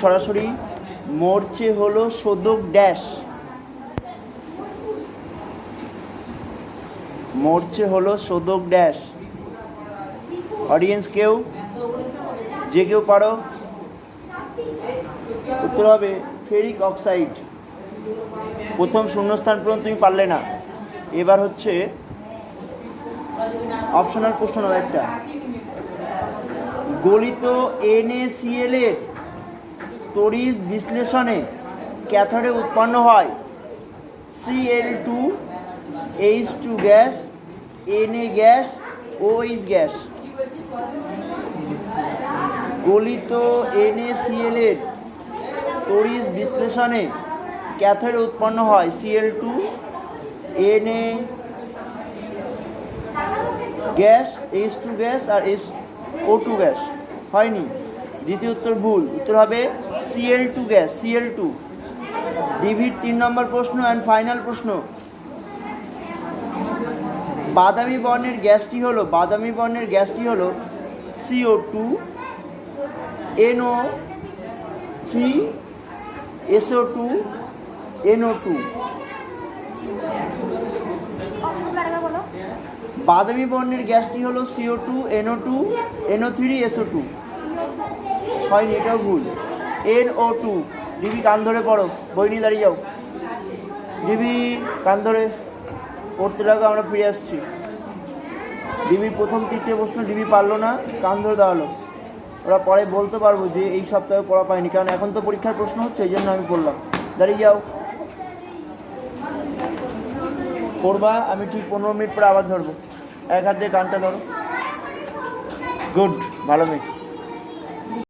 সরাসরি মরচে হলো শোধক ড্যাশ। মরচে হলো শোধক ড্যাশ। অডিয়েন্স কেউ যে কেউ পারো? উত্তর হবে ফেরিক অক্সাইড। প্রথম শূন্যস্থান পর্যন্ত তুমি পারলে না। এবার হচ্ছে অপশনাল প্রশ্ন একটা। গলিত NaCl এর তড়িৎ বিশ্লেষণে ক্যাথোডে উৎপন্ন হয় Cl2H2 gas, Na gas, OH gas. গলিত NaCl এর তড়িৎ বিশ্লেষণে ক্যাথোডে উৎপন্ন হয় Cl2, Na gas, H2 gas আর O2 গ্যাস। হয়নি, দ্বিতীয় উত্তর ভুল। উত্তর হবে Cl2 গ্যাস, Cl2। ডিভির 3 নম্বর প্রশ্ন অ্যান্ড ফাইনাল প্রশ্ন। বাদামি বর্ণের গ্যাসটি হলো CO2, NO3, SO2, NO2। বাদামি বর্ণের গ্যাসটি হলো CO2, NO2, NO3, SO2। হয়নি, এটাও ভুল। NO2। ডিবি কান ধরে পড়ো, বই নিয়ে দাঁড়িয়ে যাও। ডিবি কান ধরে পড়তে লাগো, আমরা ফিরে আসছি। ডিবির প্রথম 3টে প্রশ্ন ডিবি পারলো না, কান ধরে দাঁড়ালো। ওরা পরে বলতে পারবো যে এই সপ্তাহে পড়া পায়নি, কারণ এখন তো পরীক্ষার প্রশ্ন হচ্ছে, এই জন্য আমি পড়লাম। দাঁড়িয়ে যাও, পড়বা। আমি ঠিক 15 মিনিট পরে আবার ধরবো। এক হাত দিয়ে কানটা ধরো। গুড, ভালো মেয়ে।